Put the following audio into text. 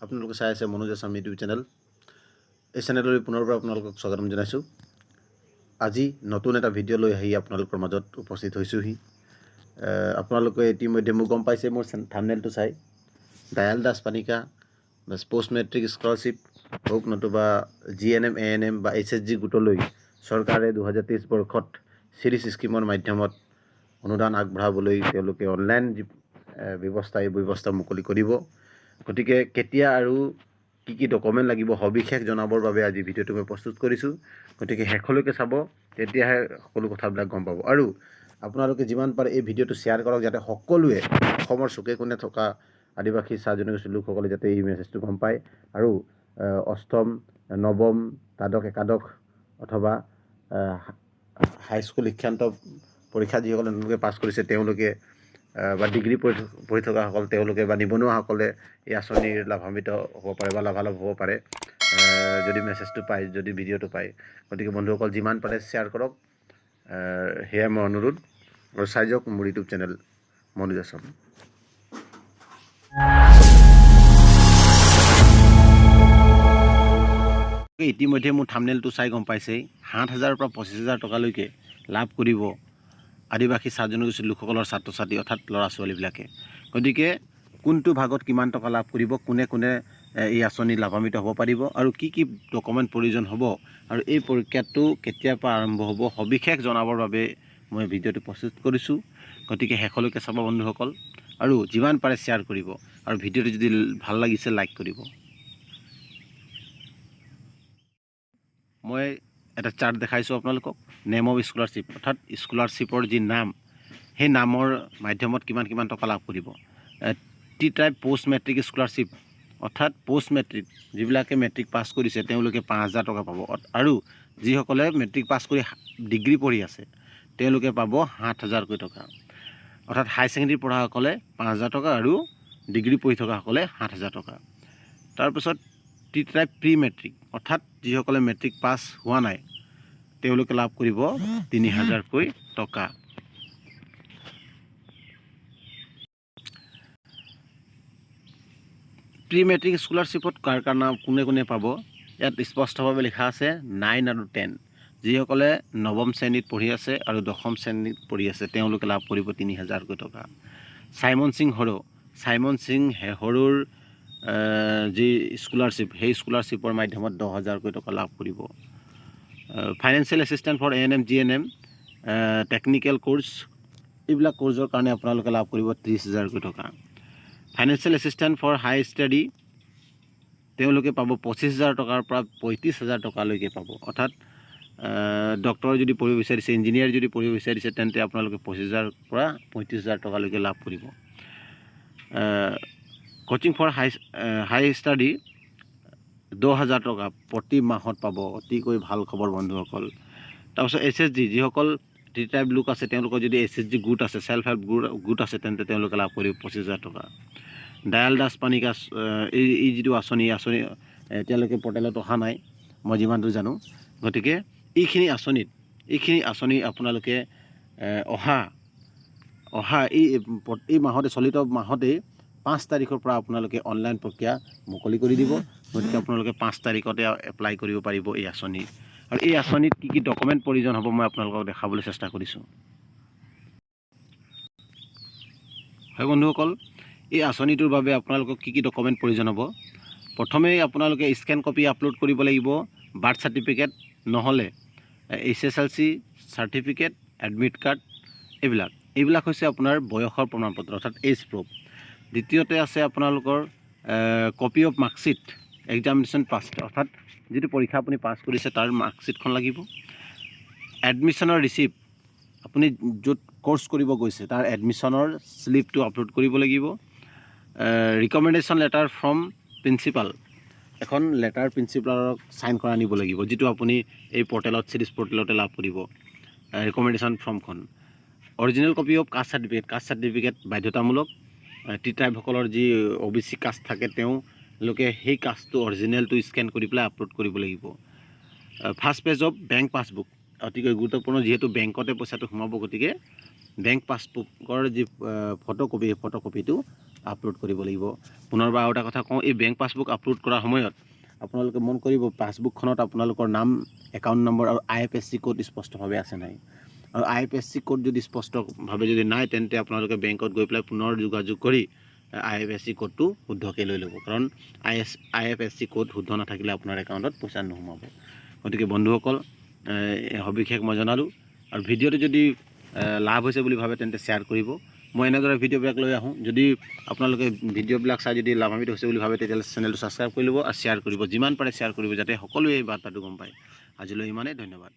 আপোনালোকে চাই আছে MonujAssam ইউটিউব চেনেল। এই চেনেললৈ পুনৰবাৰ আপোনালোকক স্বাগতম জনাইছোঁ। আজি নতুন এটা ভিডিঅ' লৈ আহি আপোনালোকৰ মাজত উপস্থিত হৈছোঁহি। আপোনালোকে ইতিমধ্যে মোক গম পাইছে মোৰ থাম্বনেইলটো চাই। ডায়াল দাস পানিকা বা পোষ্ট মেট্ৰিক স্কলাৰশ্বিপ হওক নতুবা ANM ANM বা HSG গোটলৈ চৰকাৰে 2023 বৰ্ষত Sirish Schemeৰ মাধ্যমত অনুদান আগবঢ়াবলৈ তেওঁলোকে অনলাইন ব্যৱস্থা মুকলি কৰিব। গতিকে কেতিয়া আৰু কি ডকুমেণ্ট লাগিব সবিশেষ জনাবৰ বাবে আজি ভিডিঅ'টো মই প্ৰস্তুত কৰিছোঁ। গতিকে শেষলৈকে চাব, তেতিয়াহে সকলো কথাবিলাক গম পাব। আৰু আপোনালোকে যিমান পাৰে এই ভিডিঅ'টো শ্বেয়াৰ কৰক, যাতে সকলোৱে অসমৰ চুকে কোণে থকা আদিবাসী চাহ জনগোষ্ঠীৰ লোকসকলে যাতে এই মেছেজটো গম পায়। আৰু অষ্টম, নৱম, দ্বাদশ, একাদশ অথবা হাইস্কুল শিক্ষান্ত পৰীক্ষা যিসকলে নতুনকৈ পাছ কৰিছে তেওঁলোকে বা ডিগ্ৰী পঢ়ি থকাসকল তেওঁলোকে বা নিবনুৱাসকলে এই আঁচনিৰ লাভান্বিত হ'ব পাৰে বা লাভালাভ হ'ব পাৰে যদি মেছেজটো পায়, যদি ভিডিঅ'টো পায়। গতিকে বন্ধুসকল যিমান পাৰে শ্বেয়াৰ কৰক, সেয়াই মোৰ অনুৰোধ। আৰু চাই যাওক মোৰ ইউটিউব চেনেল MonujAssam। ইতিমধ্যে মোৰ থাম্বনেইলটো চাই গম পাইছেই, 7,000 পৰা 25,000 টকালৈকে লাভ কৰিব আদিবাসী চাহ জনগোষ্ঠীৰ লোকসকলৰ ছাত্ৰ ছাত্ৰী অৰ্থাৎ ল'ৰা ছোৱালীবিলাকে। গতিকে কোনটো ভাগত কিমান টকা লাভ কৰিব, কোনে কোনে এই আঁচনি লাভান্বিত হ'ব পাৰিব আৰু কি ডকুমেণ্ট প্ৰয়োজন হ'ব আৰু এই প্ৰক্ৰিয়াটো কেতিয়াৰ পৰা আৰম্ভ হ'ব সবিশেষ জনাবৰ বাবে মই ভিডিঅ'টো প্ৰস্তুত কৰিছোঁ। গতিকে শেষলৈকে চাব বন্ধুসকল, আৰু যিমান পাৰে শ্বেয়াৰ কৰিব, আৰু ভিডিঅ'টো যদি ভাল লাগিছে লাইক কৰিব। মই এটা চাৰ্ট দেখাইছোঁ আপোনালোকক, নেম অফ স্কলাৰশ্বিপ অৰ্থাৎ স্কলাৰশ্বিপৰ যি নাম, সেই নামৰ মাধ্যমত কিমান টকা লাভ কৰিব। T type post matric scholarship অৰ্থাৎ পোষ্ট মেট্ৰিক যিবিলাকে মেট্ৰিক পাছ কৰিছে তেওঁলোকে 5,000 টকা পাব। আৰু যিসকলে মেট্ৰিক পাছ কৰি ডিগ্ৰী পঢ়ি আছে তেওঁলোকে পাব 7,000কৈ টকা। অৰ্থাৎ হাই ছেকেণ্ডেৰী পঢ়াসকলে 5,000 টকা আৰু ডিগ্ৰী পঢ়ি থকাসকলে 7,000 টকা। তাৰপিছত টি টাইপ প্ৰি মেট্ৰিক অৰ্থাৎ যিসকলে মেট্ৰিক পাছ হোৱা নাই তেওঁলোকে লাভ কৰিব 3,000কৈ টকা। প্ৰি মেট্ৰিক স্কলাৰশ্বিপত কাৰ নাম কোনে পাব, ইয়াত স্পষ্টভাৱে লিখা আছে 9 আৰু 10। যিসকলে নৱম শ্ৰেণীত পঢ়ি আছে আৰু 10ম শ্ৰেণীত পঢ়ি আছে তেওঁলোকে লাভ কৰিব 3,000কৈ টকা। চাইমন সিং হৰোৰ যি স্কলাৰশ্বিপ, সেই স্কলাৰশ্বিপৰ মাধ্যমত 10,000কৈ টকা লাভ কৰিব। Financial assistant for ANM GNM technical course, এইবিলাক কোৰ্চৰ কাৰণে আপোনালোকে লাভ কৰিব 30,000কৈ টকা। Financial assistant for high study তেওঁলোকে পাব 25,000 টকাৰ পৰা 35,000 টকালৈকে পাব। অৰ্থাৎ ডক্টৰ যদি পঢ়িব বিচাৰিছে, ইঞ্জিনিয়াৰ যদি পঢ়িব বিচাৰিছে তেন্তে আপোনালোকে 25,000 পৰা 35,000 টকালৈকে লাভ কৰিব। কোচিং ফৰ হাই ষ্টাডি 10,000 টকা প্ৰতি মাহত পাব। অতিকৈ ভাল খবৰ বন্ধুসকল। তাৰপিছত HSG যিসকল টি টাইপ লোক আছে তেওঁলোকৰ যদি HSG গোট আছে, ছেল্ফ হেল্প গোট আছে তেন্তে তেওঁলোকে লাভ কৰিব 25,000 টকা। ডায়াল দাস পানিকা এই যিটো আঁচনি এতিয়ালৈকে পৰ্টেলত অহা নাই মই যিমান দূৰ জানো। গতিকে এইখিনি আঁচনি আপোনালোকে অহা এই মাহতে, চলিত মাহতেই 5 তাৰিখৰ পৰা আপোনালোকে অনলাইন প্ৰক্ৰিয়া মুকলি কৰি দিব। গতিকে আপোনালোকে 5 তাৰিখতে এপ্লাই কৰিব পাৰিব এই আঁচনি। আৰু এই আঁচনিত কি ডকুমেণ্ট প্ৰয়োজন হ'ব মই আপোনালোকক দেখাবলৈ চেষ্টা কৰিছোঁ। হয় বন্ধুসকল, এই আঁচনিটোৰ বাবে আপোনালোকক কি ডকুমেণ্ট প্ৰয়োজন হ'ব। প্ৰথমেই আপোনালোকে স্কেন কপি আপলোড কৰিব লাগিব, বাৰ্থ চাৰ্টিফিকেট নহ'লে SSLC চাৰ্টিফিকেট, এডমিট কাৰ্ড, এইবিলাক হৈছে আপোনাৰ বয়সৰ প্ৰমাণপত্ৰ অৰ্থাৎ এজ প্ৰুফ। দ্বিতীয়তে আছে আপোনালোকৰ কপি অফ মাৰ্কশ্বিট, এক্সামিনেশ্যন পাছ অৰ্থাৎ যিটো পৰীক্ষা আপুনি পাছ কৰিছে তাৰ মাৰ্কশ্বিটখন লাগিব। এডমিশ্যনৰ ৰিচিপ্ট, আপুনি য'ত কোৰ্চ কৰিব গৈছে তাৰ এডমিশ্যনৰ শ্লিপটো আপলোড কৰিব লাগিব। ৰিকমেণ্ডেশ্যন লেটাৰ ফ্ৰম প্ৰিন্সিপাল, এখন লেটাৰ প্ৰিন্সিপালক চাইন কৰা আনিব লাগিব, যিটো আপুনি এই পৰ্টেলত Sirish পৰ্টেলতে লাভ কৰিব ৰিকমেণ্ডেশ্যন ফৰ্মখন। Original copy of caste certificate বাধ্যতামূলক। টি ট্ৰাইবসকলৰ যি OBC কাষ্ট থাকে তেওঁলোকে সেই কাষ্টটো অৰিজিনেলটো স্কেন কৰি পেলাই আপলোড কৰিব লাগিব। First page of bank passbook, অতিকৈ গুৰুত্বপূৰ্ণ, যিহেতু বেংকতে পইচাটো সোমাব। গতিকে বেংক পাছবুকৰ যি ফটোকপি, সেই ফটোকপিটো আপলোড কৰিব লাগিব। পুনৰবাৰ আৰু এটা কথা কওঁ, এই বেংক পাছবুক আপলোড কৰাৰ সময়ত আপোনালোকে মন কৰিব পাছবুকখনত আপোনালোকৰ নাম, একাউণ্ট নম্বৰ আৰু IFSC কোড স্পষ্টভাৱে আছে নাই। আৰু IFSC কোড যদি স্পষ্টভাৱে যদি নাই, তেন্তে আপোনালোকে বেংকত গৈ পেলাই পুনৰ যোগাযোগ কৰি IFSC কোডটো শুদ্ধকৈ লৈ ল'ব, কাৰণ IFSC কোড শুদ্ধ নাথাকিলে আপোনাৰ একাউণ্টত পইচা নোসোমাব। গতিকে বন্ধুসকল, সবিশেষ মই জনালোঁ। আৰু ভিডিঅ'টো যদি লাভ হৈছে বুলি ভাবে তেন্তে শ্বেয়াৰ কৰিব। মই এনেদৰে ভিডিঅ'বিলাক লৈ আহোঁ। যদি আপোনালোকে ভিডিঅ'বিলাক চাই যদি লাভান্বিত হৈছে বুলি ভাবে, তেতিয়াহ'লে চেনেলটো ছাবস্ক্ৰাইব কৰি ল'ব আৰু শ্বেয়াৰ কৰিব, যিমান পাৰে শ্বেয়াৰ কৰিব, যাতে সকলোৱে এই বাৰ্তাটো গম পায়। আজিলৈ ইমানেই, ধন্যবাদ।